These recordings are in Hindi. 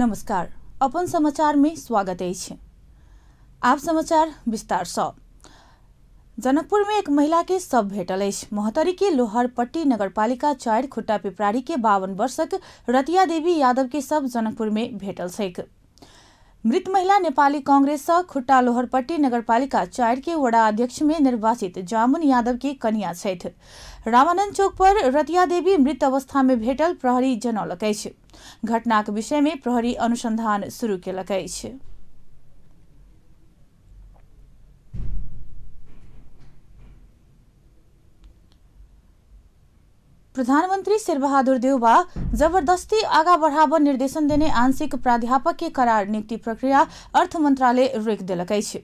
नमस्कार, अपन समाचार में स्वागत है। आप समाचार विस्तार से। जनकपुर में एक महिला के शव भेटल है। मोहतरी के लोहरपट्टी नगरपालिका 4 खुट्टा पिपराड़ी के 52 वर्षक रतिया देवी यादव के शव जनकपुर में भेटल है। मृत महिला नेपाली कांग्रेस खुट्टा लोहरपट्टी नगरपालिका 4 के वडा अध्यक्ष में निर्वाचित जामुन यादव की कन्या छथि। रामानंद चौक पर रतिया देवी मृत अवस्था में भेटल प्रहरी जनौलक अछि। घटनाक विषय में प्रहरी अनुसंधान शुरू केलक अछि। प्रधानमंत्री शेरबहादुर देउवा जबरदस्ती आगा बढ़ाव निर्देशन देने आंशिक प्राध्यापक के करार नियुक्ति प्रक्रिया अर्थ मंत्रालय रोक देलक अछि।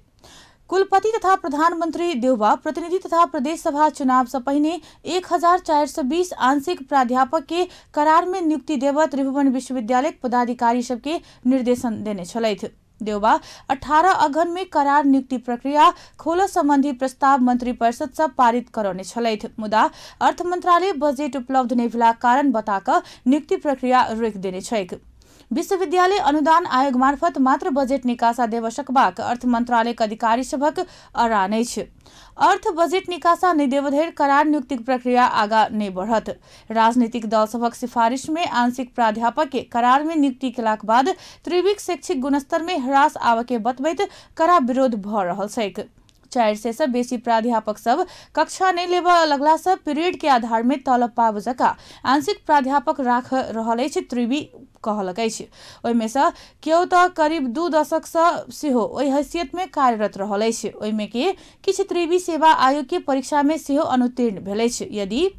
कुलपति तथा प्रधानमंत्री देउवा प्रतिनिधि तथा प्रदेश सभा चुनाव से पहले 1420 आंशिक प्राध्यापक के करार में नियुक्ति देव त्रिभुवन विश्वविद्यालय पदाधिकारी सबके निर्देशन देने छलैथ। देउवा 18 अगहन में करार नियुक्ति प्रक्रिया खोल संबंधी प्रस्ताव मंत्री परिषद से पारित करौने छलैथ। मुदा अर्थ मंत्रालय बजेट उपलब्ध नहीं भेला कारण बताकर नियुक्ति प्रक्रिया रोक देने छैक। विश्वविद्यालय अनुदान आयोग मार्फत मात्र बजेट निकासा देव सकबाक अर्थ मंत्रालय अधिकारी सबक अरान अछि। अर्थ बजेट निकासा नहीं देव धरि करार नियुक्ति प्रक्रिया आगा नहीं बढ़त। राजनीतिक दल सबक सिफारिश में आंशिक प्राध्यापक के करार में नियुक्ति केलाक बाद त्रिविक शैक्षिक गुणस्तर में ह्रास आबके बतबैत कड़ा विरोध भ रहल छैक। 400 से बेसी प्राध्यापक सब कक्षा नहीं लेब लगला से पीरियड के आधार में तलब पाब जका आंशिक प्राध्यापक राख रहल अछि। त्रिवी कहलक अछि। ओहिमे से केओ तो करीब 2 दशक से सेहो ओहि हैसियत में कार्यरत रहल अछि। ओहिमे के किछ त्रिवी सेवा आयोग के परीक्षा में सेहो अनुत्तीर्ण भेल अछि। यदि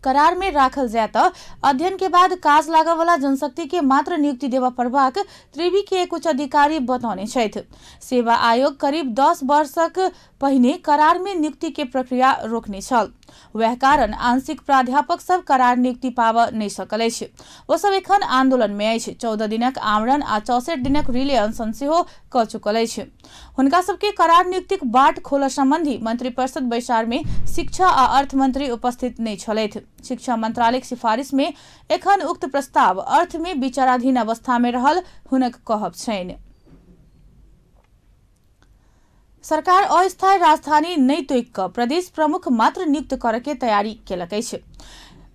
करार में राखल जाए तो अध्ययन के बाद काज लागल वाला जनशक्ति के मात्र नियुक्ति देवा पड़बाक त्रिवी के एक उच्च अधिकारी बतौने छथि। सेवा आयोग करीब 10 वर्षक पहिने करार में नियुक्ति के प्रक्रिया रोकने छल। वह कारण आंशिक प्राध्यापक सब करार नियुक्ति पाब नहीं सकल अछि। ओ सब एखन आंदोलन में अछि। 14 दिनक आमरण आ 64 दिनक रिले अनशन सेहो क चुकल अछि। हुनका सबके करार नियुक्तिक बाट खोल संबंधी मंत्री परिषद बैसार में शिक्षा आ अर्थ मंत्री उपस्थित नहीं छलैथ। शिक्षा मंत्रालय सिफारिश में एखन उक्त प्रस्ताव अर्थ में विचाराधीन अवस्था में रहल हुनक कहब छैन। सरकार अस्थायी राजधानी नहीं तोक प्रदेश प्रमुख मात्र नियुक्त करके तैयारी केलक अछि।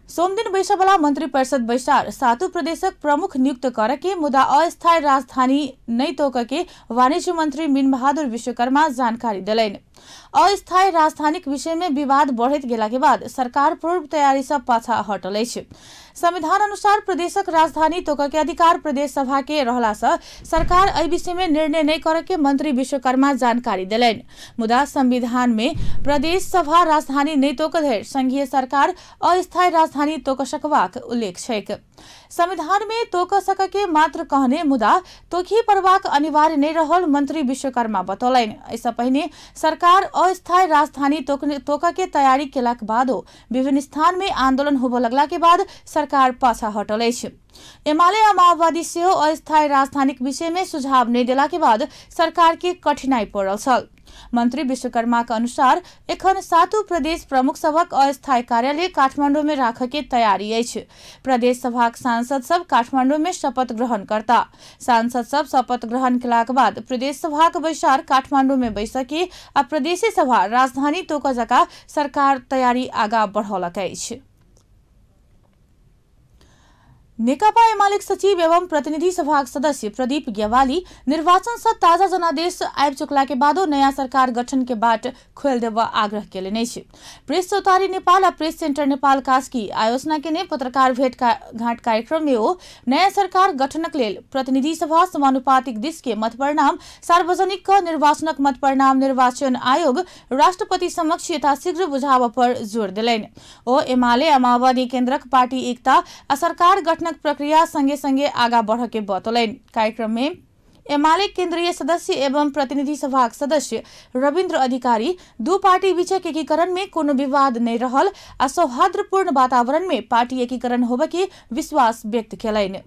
सोम दिन बैसा वाला मंत्री परिषद बैसार 7 प्रदेशक प्रमुख नियुक्त करके मुदा अस्थायी राजधानी नहीं तोक के वाणिज्य मंत्री मीन बहादुर विश्वकर्मा जानकारी दिलैन। अस्थायी राजधानी विषय में विवाद बढ़त गेला के बाद सरकार पूर्व तैयारी से पाछा हटल अछि। संविधान अनुसार प्रदेशक राजधानी तोक के अधिकार प्रदेश सभा के रहला से सरकार एहि विषय में निर्णय नहीं करके मंत्री विश्वकर्मा जानकारी दिलैन। मुदा संविधान में प्रदेश सभा राजधानी नहीं तोक धरि संघीय सरकार अस्थायी राजधानी तोक सकबाक उल्लेख छैक। संविधान में तोक सक के मात्र कहने मुदा तोखी पड़बाक अनिवार्य नहीं रहल मंत्री विश्वकर्मा बतौलैन। ऐसा पहले सरकार अस्थायी राजधानी तोक के तैयारी केलाक बादो विभिन्न स्थान में आंदोलन होबे लगला के बाद सरकार पाछा हटल अछि। एमाले आ माओवादी सेहो अस्थायी राजधानी विषय में सुझाव नहीं देला के बाद सरकार के कठिनाई पड़ल छल। मंत्री विश्वकर्मा के अनुसार एखन 7 प्रदेश प्रमुख सभक अस्थायी कार्यालय काठमांडू में राख के तैयारी अछि। प्रदेश सभाक सांसद सब काठमांडू में शपथ ग्रहण करता। सांसद सब शपथ ग्रहण केलाक बाद प्रदेश सभाक बैसार काठमांडू में बैसके आ प्रदेश सभा राजधानी तोक जका सरकार तैयारी आगा बढ़ौलक अछि। नेकपा एमालेक सचिव एवं प्रतिनिधि सभा सदस्य प्रदीप ग्यावाली निर्वाचन से ताजा जनादेश आबि चुकला के बादो नया सरकार गठन के बाट खोल देवा आग्रह केलनि अछि। प्रेस चौतारी नेपाल आ प्रेस सेंटर नेपाल कास्की आयोजना केने पत्रकार भेट घाट कार्यक्रम में ओ नया सरकार गठनक लेल प्रतिनिधि सभा समानुपातिक दिश के मतपरिणाम सार्वजनिक क निर्वाचनक मतपरिणाम निर्वाचन आयोग राष्ट्रपति समक्ष यथाशीघ्र बुझाव पर जोर दिलैन। ओ एमाले आ माओवादी केन्द्रक पार्टी एकता आ सरकार गठन प्रक्रिया संगे संगे आगा बढ़ के बतौलैन। कार्यक्रम में एमाले केंद्रीय सदस्य एवं प्रतिनिधि सभा सदस्य रविन्द्र अधिकारी 2 पार्टी बीचक एकीकरण में कोनो विवाद नहीं रहल आ सौहार्दपूर्ण वातावरण में पार्टी एकीकरण होबे के विश्वास व्यक्त केलैन।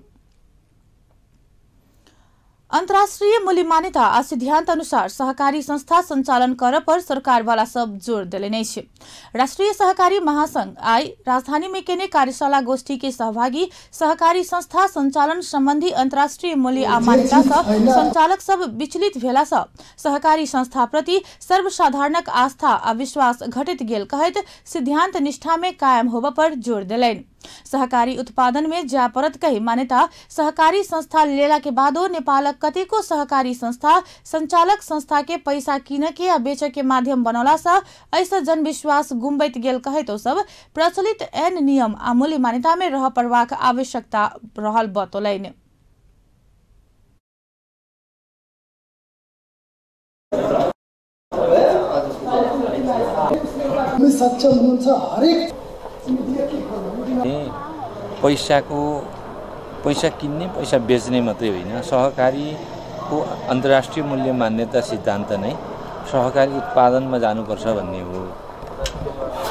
अंतर्राष्ट्रीय मूल्य मान्यता आ सिद्धांत अनुसार सहकारी संस्था संचालन कर पर सरकार वाला सब जोर दिले नै छै। राष्ट्रीय सहकारी महासंघ आई राजधानी में केने कार्यशाला गोष्ठी के सहभागी सहकारी संस्था संचालन संबंधी अंतर्राष्ट्रीय मूल्य आ मान्यता से संचालक सब विचलित भेला से सहकारी संस्था प्रति सर्वसाधारणक आस्था आ विश्वास घटित गेल कहैत सिद्धांत निष्ठा में कायम होब पर जोर दिलैन। सहकारी उत्पादन में जा परत कही मान्यता सहकारी संस्था लेला के बादो नेपालक कतेको सहकारी संस्था संचालक संस्था के पैसा किन के आ बेच के माध्यम बनौला से ऐसा जनविश्वास गुम्बैत गेल कहे तो सब प्रचलित ऐन नियम आ मूल्य मान्यता में रह परवाक आवश्यकता रहल बतौलैन। सक्षम हुन्छ हरेक पैसा किन्ने पैसा बेच्ने मात्रै होइन, सहकारीको अन्तर्राष्ट्रिय मूल्य मान्यता सिद्धान्त नै सहकारी उत्पादनमा जानुपर्छ भन्ने हो।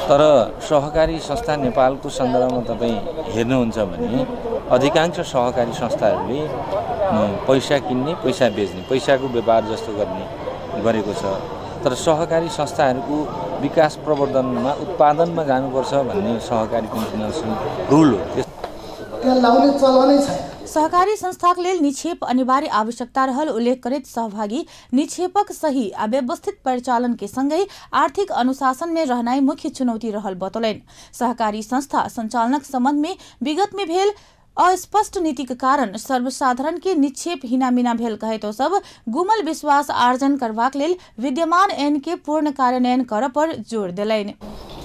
तर सहकारी संस्था नेपालको सन्दर्भमा तपाईँ हेर्नुहुन्छ भने अधिकांश सहकारी संस्थाहरूले पैसा किन्ने पैसा बेच्ने पैसाको व्यापार जस्तो गरेको छ। तर सहकारी संस्थाहरूको विकास प्रवर्धनमा उत्पादनमा जानुपर्छ भन्ने सहकारी इन्टरनेसनल रुल हो। सहकारी संस्थाक लेल निक्षेप अनिवार्य आवश्यकता रहल उल्लेख करैत सहभागी निक्षेपक सही आ व्यवस्थित परिचालन के संगै आर्थिक अनुशासन में रहनाइ मुख्य चुनौती रहल बतौलैन। सहकारी संस्था संचालनक संबंध में विगत में भेल अस्पष्ट नीति के कारण सर्वसाधारण के निक्षेप हिनामिना भेल कहे तो सब गुमल विश्वास आर्जन करबाक लेल विद्यमान ऐन के पूर्ण कार्यान्वयन कर पर जोर दिलैन।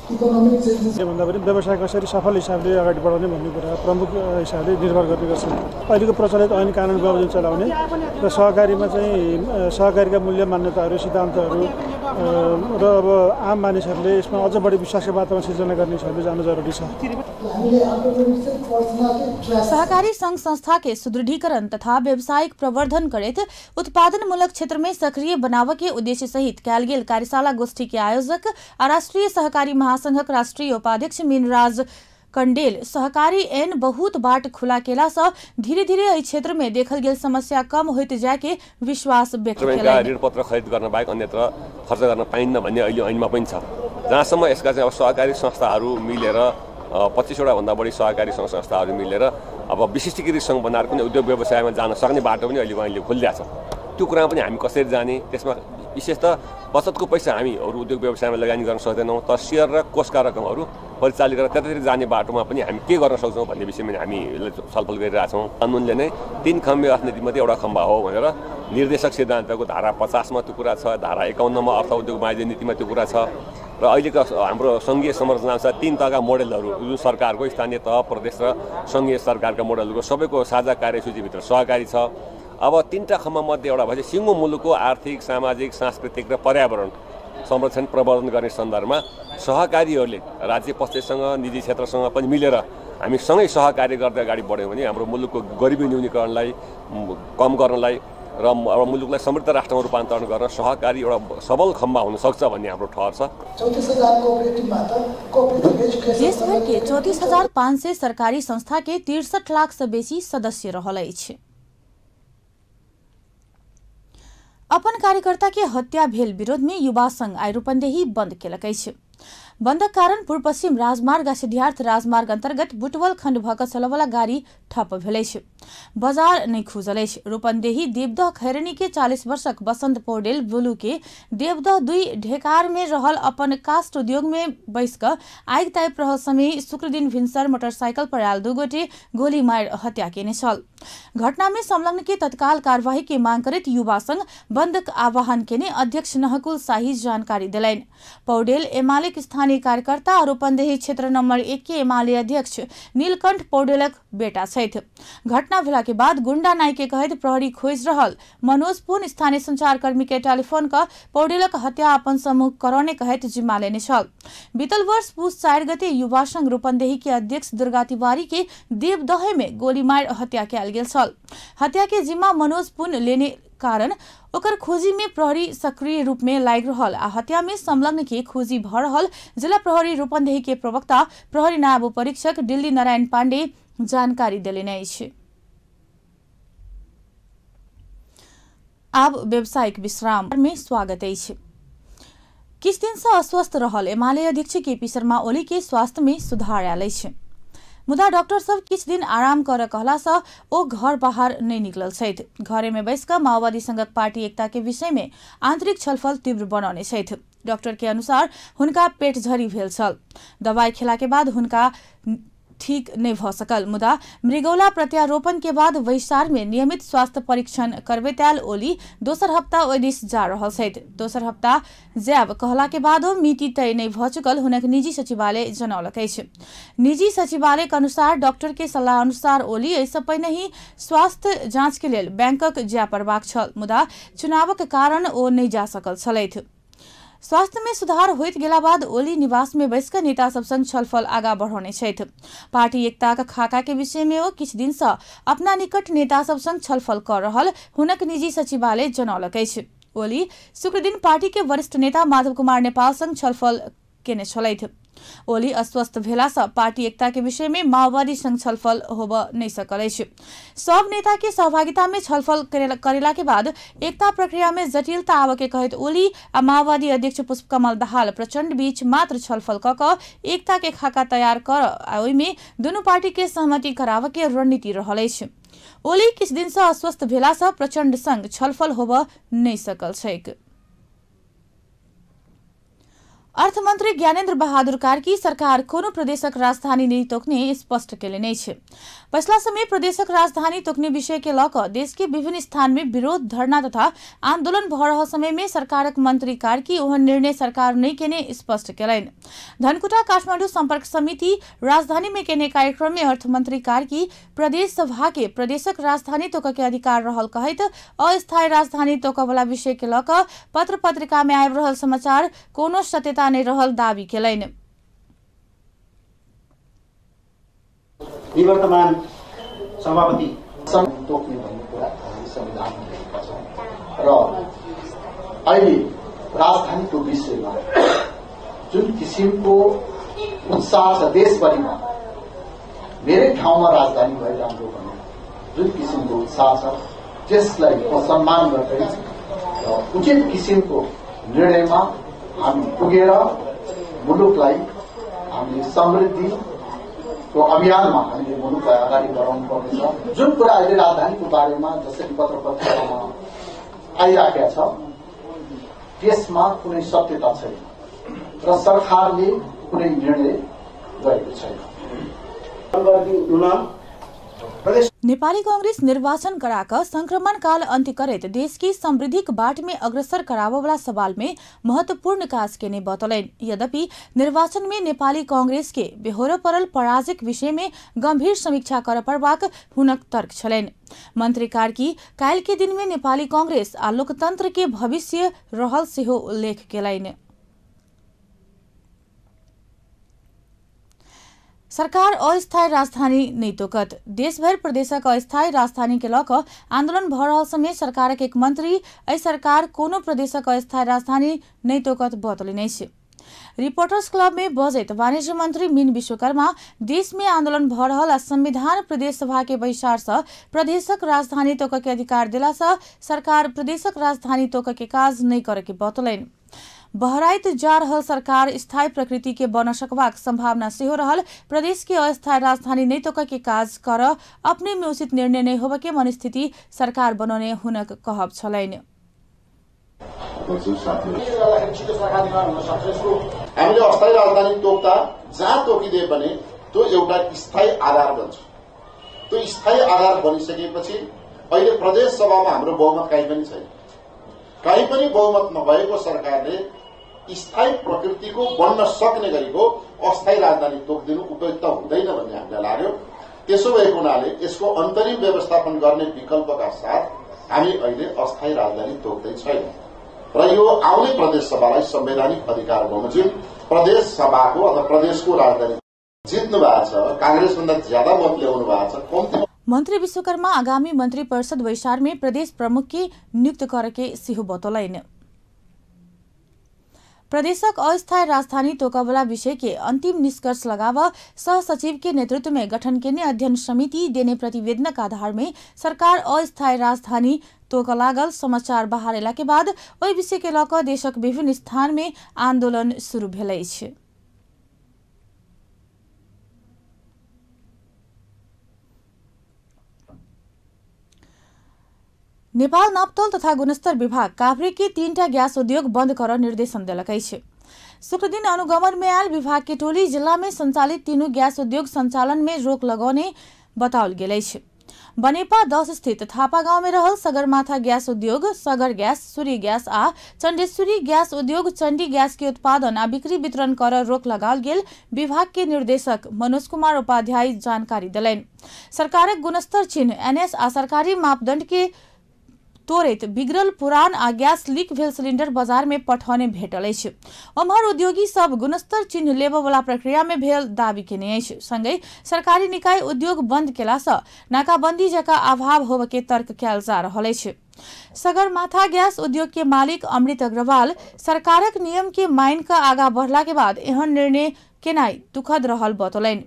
व्यवसाय कसरी सफल हिसाबले अगाडि बढाउने भन्ने कुरा प्रमुख हिसाबले निर्भर गर्ने गर्छ। अहिलेको प्रचलित ऐन कानुन बमोजिम चलाउने र सहकारीमा चाहिँ सहकारीका मूल्य मान्यताहरू सिद्धान्तहरू र अब आम मानिसहरूले यसमा अझ बढी विश्वासको वातावरण सिर्जना गर्ने हिसाबले जानु जरुरी छ। सहकारी संघ संस्था के सुदृढीकरण तथा व्यावसायिक प्रवर्धन करैत उत्पादनमूलक क्षेत्र में सक्रिय बनाव के उद्देश्य सहित कयल गेल कार्यशाला गोष्ठी के आयोजक आ राष्ट्रीय सहकारी महासंघक राष्ट्रीय उपाध्यक्ष मीनराज कंडेल सहकारी ऐन बहुत बाट खुला केला से धीरे धीरे एहि क्षेत्र में देखल गेल समस्या कम होइत जाए के विश्वास व्यक्त केलैन। ऋण पत्र खरिद गर्न बाहेक अन्यत्र खर्च गर्न पाइन्न भन्ने अहिले ऐनमा पनि छ। जहाँसम्म यसका चाहिँ सहकारी संस्थाहरू मिलेर 25 वटा भन्दा बढी सहकारी संघ संस्थाहरू मिलेर अब विशिष्टीकृत संघ बनाएर पनि उद्योग व्यवसायमा जान सक्ने बाटो पनि अहिले उहाँले खोलिदिएको छ। त्यो कुरामा पनि हामी कसरी जाने, त्यसमा विशेष त बचतको पैसा हामीहरू उद्योग व्यवसायमा लगानी गर्न सक्दैनौँ, तर सेयर र कोषका रकमहरू परिचालित गरेर त्यतातिर जाने बाटोमा पनि हामी के गर्न सक्छौँ भन्ने विषयमा हामी छलफल गरिरहेछौँ। कानुनले नै 3 खम्बे अर्थनीतिमध्ये एउटा खम्बा हो भनेर निर्देशक सिद्धान्तको धारा 50 मा त्यो कुरा छ, धारा 51 मा अर्थ उद्योग वाणिज्य नीतिमा त्यो कुरा छ र अहिलेको हाम्रो संघीय संरचना अनुसार 3 तहका मोडेलहरू जुन सरकारको स्थानीय तह, प्रदेश र संघीय सरकारका मोडेलहरूको सबैको साझा कार्यसूचीभित्र सहकारी छ। अब 3टा खम्बा मध्ये एउटा भएपछि सिङ्गो मुलुकको आर्थिक, सामाजिक, सांस्कृतिक र पर्यावरण संरक्षण प्रवर्धन गर्ने सन्दर्भमा सहकारीहरूले राज्य पक्षसँग निजी क्षेत्रसँग पनि मिलेर हामी सँगै सहकार्य गर्दै अगाडि बढ्यौँ भने हाम्रो मुलुकको गरिबी न्यूनीकरणलाई कम गर्नलाई र मुलुकलाई समृद्ध राष्ट्रमा रूपान्तरण गर्न सहकारी एउटा सबल खम्बा हुन सक्छ भन्ने हाम्रो ठहर छ। देशभर के 34,500 सरकारी संस्था के 63 लाख से बेसी सदस्य रहल अछि। अपन कार्यकर्ता के हत्या भेल विरोध में युवा संघ आई रूपन्देही बंद केलक अछि। बंदक कारण पूर्व पश्चिम राजमार्ग आ सिद्धार्थ राजमार्ग अंतर्गत बुटवल खण्ड भक चलवला गाड़ी ठप भेल अछि। बाजार नहीं खुजल अछि। रूपन्देही देवदह खैरनी के 40 वर्षक बसंत पौडेल बुलू के देवदह 2 ढेकार में रहल अपन कास्ट उद्योग में बैस क आगि ताइप रहल समय शुक्र दिन भिनसर मोटरसाइकिल पर आयल 2 गोटे गोली मार हत्या केने छल। घटना में संलग्न के तत्काल कार्यवाही के मांग करैत युवा संघ बंदक आह्वान केने अध्यक्ष नहकुल शाही जानकारी दिलैन। पौडेल एमाले स्थानीय कार्यकर्ता और रूपन्देही क्षेत्र नंबर 1 के एमाले अध्यक्ष नीलकंठ पौडेलक बेटा छथि। घटना भेला के बाद गुंडा नाई के कहैत प्रहरी खोज रहल मनोज पुन स्थानीय संचारकर्मी के टेलीफोन का पौडेलक हत्या अपन समूह करौने कहैत जिम्मा लेने छल। बीतल वर्ष पुस 4 गते युवा संघ रूपन्देही के अध्यक्ष दुर्गा तिवारी के देवदह में गोली मार हत्या कयल गेल छल। हत्या के जिम्मा मनोज पुन लेने कारण ओकर खोजी में प्रहरी सक्रिय रूप में लाग रहल आ हत्या में संलग्न के खोजी भ रहल जिला प्रहरी रूपन्देही के प्रवक्ता प्रहरी नायब उपरीक्षक दिल्ली नारायण पाण्डे जानकारी देलनि अछि। आब व्यावसायिक विश्राम में स्वागत अछि। किछ दिन से अस्वस्थ रहल एमाले अध्यक्ष केपी शर्मा ओली के स्वास्थ्य में सुधार आयल अछि, मुदा डॉक्टर सब किछ दिन आराम कर कहला से ओ घर बाहर नहीं निकलल छथि। घरे में बैस कर माओवादी संगक पार्टी एकता के विषय में आंतरिक छलफल तीव्र बनौने छथि। डॉक्टर के अनुसार हुनका पेट झरी भेल छल, दवाई खेला के बाद हुनका ठीक नहीं भ सकल, मुदा मृगौला प्रत्यारोपण के बाद वैशार में नियमित स्वास्थ्य परीक्षण करबेताल ओली दोसर हफ्ता ओहि दिस जा रहल छथि। दोसर हफ्ता जायब कहला के बादो मिति तय नहीं भ चुकल हुनक निजी सचिवालय जनौलक अछि। निजी सचिवालय के अनुसार डॉक्टर के सलाह अनुसार ओली एहिसँ पहिने ही स्वास्थ्य जांच के लेल बैंकक जाय पड़बाक छल, मुदा चुनावक कारण ओ नहीं जा सकल छलथि। स्वास्थ्य में सुधार होइत गेला बाद ओली निवास में बैसकर नेता सब संग छलफल आगा बढ़ौने छथि। पार्टी एकता का खाका के विषय में ओ किछ दिन से अपना निकट नेता सब संग छलफल कर रहल हुनक निजी सचिवालय जनौलक अछि। ओली शुक्र दिन पार्टी के वरिष्ठ नेता माधव कुमार नेपाल संग छलफल केने छलथि। ओली अस्वस्थ भेला से पार्टी एकता के विषय में माओवादी संग छलफल होब नहीं सकल अछि। सब नेता के सहभागिता में छलफल करेला के बाद एकता प्रक्रिया में जटिलता आवे के कहत ओली आ माओवादी अध्यक्ष पुष्पकमल दाहाल प्रचंड बीच मात्र छलफल क एकता के खाका तैयार कर ओहि में दुनू पार्टी के सहमति करावे के रणनीति रहल अछि। ओली किछ दिन से अस्वस्थ भेला से प्रचंड संग छलफल होब नहीं सकल छैक। अर्थमंत्री ज्ञानेन्द्र बहादुर कार्की सरकार कोनो प्रदेशक राजधानी नहीं तोकने स्पष्ट केले नहीं छे। पछिला समय प्रदेशक राजधानी तोकने विषय के लऽ कऽ देश के विभिन्न स्थान में विरोध धरना तथा आंदोलन भऽ रहल समय में सरकारक मंत्री कार्की ओहन निर्णय सरकार नहीं केने स्पष्ट केलनि। धनकुटा काठमांडू संपर्क समिति राजधानी में केने कार्यक्रम में अर्थमंत्री कार्की प्रदेश सभा के प्रदेशक राजधानी तोकऽ के अधिकार रहल कहैत अस्थायी राजधानी तोकऽ वाला विषय के लऽ कऽ पत्र पत्रिका में आबि रहल समाचार कोनो सत्यता नहीं रहल दावी केलनि। निवर्तमान सभापति तोक्ने भन्ने कुरा संविधानमा लेखेको छ र अहिले राजधानीको विषयमा जुन किसिमको उत्साह छ देशभरिमा मेरै ठाउँमा राजधानी भए राम्रो भन्ने जुन किसिमको उत्साह छ त्यसलाई म सम्मान गर्दै र उचित किसिमको निर्णयमा हामी पुगेर मुलुकलाई हामीले समृद्धिको अभियानमा हामीले मुलुकलाई अगाडि बढाउनु पर्नेछ। जुन कुरा अहिले राजधानीको बारेमा जसरी पत्र पत्रिकामा आइराखेका छ त्यसमा कुनै सत्यता छैन र सरकारले कुनै निर्णय गरेको छैन। नेपाली कांग्रेस निर्वाचन कराकर संक्रमण काल अंत्य करैत देश की समृद्धिक बाट में अग्रसर कराबो वाला सवाल में महत्वपूर्ण काज केने बतौलनि। यद्यपि निर्वाचन में नेपाली कांग्रेस के बेहोरो परल पराजयक विषय में गंभीर समीक्षा कर पड़बाक हुनक तर्क छलनि। मंत्री कार्की काल्हि के दिन में नेपाली कांग्रेस आ लोकतंत्र के भविष्य रहल सेहो उल्लेख केलनि। सरकार अस्थायी राजधानी नहीं तोकत। देशभर प्रदेशक अस्थायी राजधानी के लऽ आंदोलन भऽ रहल समय सरकारक एक मंत्री एहि सरकार कोनो प्रदेशक अस्थायी राजधानी नहीं तोकत बतौलनि अछि। रिपोर्टर्स क्लब में बजैत वाणिज्य मंत्री मीन विश्वकर्मा देश में आंदोलन भऽ रहल आ संविधान प्रदेश सभा के बैसार से प्रदेशक राजधानी तोकऽ के अधिकार देला से सरकार प्रदेशक राजधानी तोकऽ के काज नहीं करे के बतौलनि। बहराइत जा रहल सरकार स्थायी प्रकृति के बन सकबाक संभावना सेहो रहल। प्रदेश के अस्थायी राजधानी नहीं तोकऽ के काज कर अपने में उचित निर्णय नहीं होबे के मनस्थिति सरकार बनौने हुनक कहब छलनि। हामीले अस्थायी राजधानी तोक्दा जहाँ तोकिदिए भने त्यो एउटा स्थायी आधार बन्छ। त्यो स्थायी आधार बनिसकेपछि अहिले प्रदेश सभामा हाम्रो बहुमत कहीँ पनि छैन। कहीँ पनि बहुमत नभएको सरकारले स्थायी प्रकृतिको बन्न सक्ने गरीको अस्थायी राजधानी तोकिदिनु उपयुक्त हुँदैन भन्ने हामीलाई लाग्यो। त्यसो भएको हुनाले यसको अन्तरिम व्यवस्थापन गर्ने विकल्पका साथ हामी अहिले अस्थायी राजधानी तोक्दै छैनौं र यो आउने प्रदेश सभालाई संवैधानिक अधिकार बमोजिम प्रदेश सभाको अथवा प्रदेशको राजधानी जित्नु भएको छ। कांग्रेसभन्दा ज्यादा मत ल्याउनु भएको छ। कम्ती मंत्री विश्वकर्मा आगामी मंत्री परिषद वैशार में प्रदेश प्रमुख की नियुक्त करके सिंह बतौलनि। प्रदेशक अस्थायी राजधानी तोकबला विषय के अंतिम निष्कर्ष लगाव सह सचिव के नेतृत्व में गठन के अध्ययन समिति देने प्रतिवेदन का आधार में सरकार अस्थायी राजधानी तोक लागल समाचार बाहर अयला के बाद ओहि विषय के लऽ देशक विभिन्न स्थान में आंदोलन शुरू भेल अछि। नेपाल नापतोल तथा गुणस्तर विभाग काभ्रे के 3टा गैस उद्योग बंद कर निर्देशन देलक अछि। शुक्र दिन अनुगमन में आयल विभाग के टोली जिला में संचालित तीनों गैस उद्योग संचालन में रोक लगाउने बताओल गेल अछि। बनेपा 10 स्थित थापा गांव में रहल सगरमाथा गैस उद्योग, सगर गैस, सूर्य गैस आ चंडेश्वरी गैस उद्योग चंडी गैस के उत्पादन आ बिक्री वितरण कर रोक लगाओल गेल विभाग के निर्देशक मनोज कुमार उपाध्याय जानकारी देलनि। सरकारक गुणस्तर चिन्ह NS आ सरकारी मापदंड के तोड़ैत बिगड़ल पुरान आ गैस लीक भेल सिलिंडर बाजार में पठौने भेटल अछि। ओम्हर उद्योगी सब गुणस्तर चिन्ह लेबऽ वाला प्रक्रिया में भेल दावी केने अछि। संगे सरकारी निकाय उद्योग बंद केला सँ नाकाबंदी जकाँ अभाव होबऽ के तर्क कयल जा रहल अछि। सगरमाथा गैस उद्योग के मालिक अमृत अग्रवाल सरकारक नियम के मानि कऽ आगाँ बढ़ला के बाद एहन निर्णय केनाई दुखद रहल बतौलनि।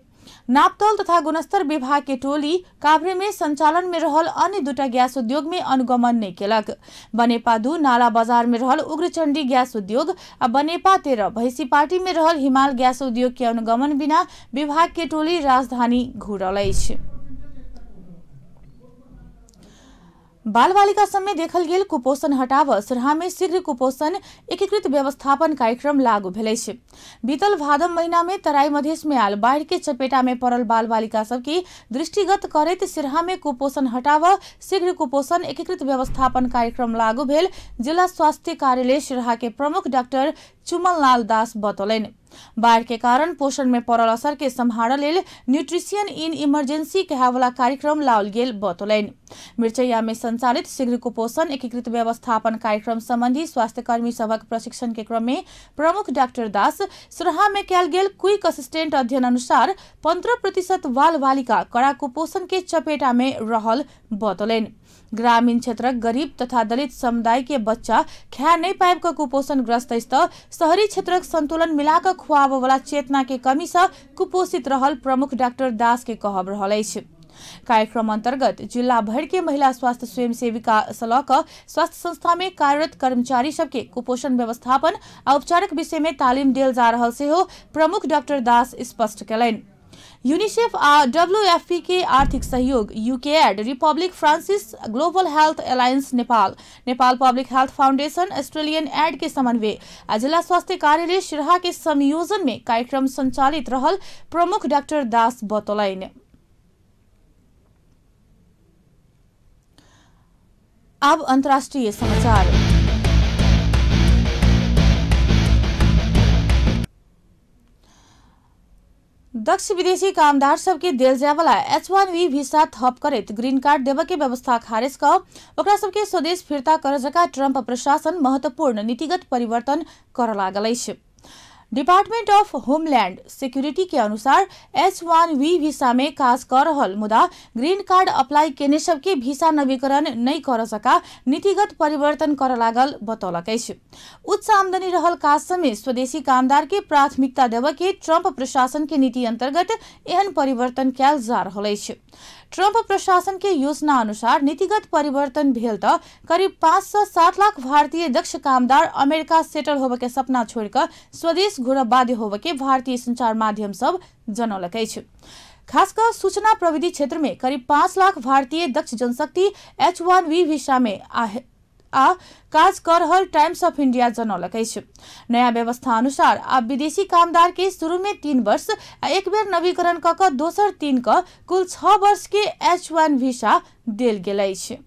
नापतोल तथा गुणस्तर विभाग के टोली काभ्रे में संचालन में रहल अन्य 2टा गैस उद्योग में अनुगमन नहीं केलक। बनेपा 2 नाला बाजार में रहल उग्रचंडी गैस उद्योग आ बनेपा 13 भैंसी पार्टी में रहल हिमाल गैस उद्योग के अनुगमन बिना विभाग के टोली राजधानी घूरल अछि। बाल बालिका समय देखल गेल कुपोषण हटाव सिरहा में शीघ्र कुपोषण एकीकृत व्यवस्थापन कार्यक्रम लागू भेल अछि। बीतल भादम महीना में तराई मधेश में आयल बाढ़ के चपेटा में पड़ल बाल बालिका सबके दृष्टिगत करैत सिरहा में कुपोषण हटाव शीघ्र कुपोषण एकीकृत व्यवस्थापन कार्यक्रम लागू भेल जिला स्वास्थ्य कार्यालय सिरहा के प्रमुख डाक्टर चुमल लाल दास बतौलनि। बाढ़ के कारण पोषण में पड़ल असर के सम्हारल लेल न्यूट्रिशन इन इमरजेंसी कहावला कार्यक्रम लाओल गेल बतौलनि। मिर्चैया में संचालित शीघ्र कुपोषण एकीकृत व्यवस्थापन कार्यक्रम संबंधी स्वास्थ्य कर्मी सभक प्रशिक्षण के क्रम में प्रमुख डॉक्टर दास सिरहा में कयल गेल क्विक असिस्टेंट अध्ययन अनुसार 15% बाल बालिका कड़ा कुपोषण के चपेटा में रहल बतौलनि। ग्रामीण क्षेत्रक गरीब तथा दलित समुदाय के बच्चा खाय नहीं पाबि कऽ कुपोषण ग्रस्त अछि तऽ शहरी क्षेत्रक संतुलन मिलाकऽ खुआबऽ वाला चेतना के कमी से कुपोषित रहल प्रमुख डॉक्टर दास के कहब रहल अछि। कार्यक्रम अंतर्गत जिला भर के महिला स्वास्थ्य स्वयं सेविका से लऽ कऽ स्वास्थ्य संस्था में कार्यरत कर्मचारी सबके कुपोषण व्यवस्थापन आ उपचारक विषय में तालीम देल जा रहल सेहो प्रमुख डॉक्टर दास स्पष्ट केलनि। यूनिसेफ आ WFP के आर्थिक सहयोग UKAID, republic Francis, global health alliance Nepal, Nepal public health foundation, Australian aid के समन्वय आ जिला स्वास्थ्य कार्यालय सिरहा के संयोजन में कार्यक्रम संचालित रहल प्रमुख डॉक्टर दास बतौलनि। अब अंतर्राष्ट्रीय समाचार। दक्ष विदेशी कामदार सबके देल जाय वाला H1B वीसा थप करैत ग्रीन कार्ड देबऽ के व्यवस्था खारिज कऽ ओकरा सबके स्वदेश फिरता कर जकाँ ट्रंप प्रशासन महत्वपूर्ण नीतिगत परिवर्तन कर लागल अछि। डिपार्टमेंट ऑफ होमलैंड सिक्योरिटी के अनुसार H1B वीसा में काज कर रहल मुदा ग्रीन कार्ड अप्लाई केने सबके वीसा नवीकरण नहीं कर सका नीतिगत परिवर्तन कर लागल बतौलक अछि। उच्च आमदनी रहल काज समय स्वदेशी कामदार के प्राथमिकता देबऽ के ट्रंप प्रशासन के नीति अंतर्गत एहन परिवर्तन कयल जा रहल अछि। ट्रंप प्रशासन के योजना अनुसार नीतिगत परिवर्तन भेल तऽ करीब 5 से 7 लाख भारतीय दक्ष कामदार अमेरिका सेटल होबऽ के सपना छोड़कर स्वदेश घुरब बाध्य होबऽ के भारतीय संचार माध्यम सब जनौलक अछि। खासकर सूचना प्रविधि क्षेत्र में करीब 5 लाख भारतीय दक्ष जनशक्ति H1B वीसा में आ काज कर रहल टाइम्स ऑफ इंडिया जनौलक अछि। नया व्यवस्था अनुसार आब विदेशी कामदार के शुरू में 3 वर्ष आ एक बेर नवीकरण कऽ कऽ दोसर 3 कऽ कुल 6 वर्ष के H1 वीसा देल गेल अछि।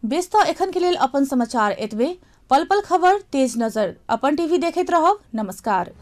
बेस एखन के लेल अपन समाचार एतबे। पल पल खबर तेज नजर अपन टीवी देखैत रहब। नमस्कार।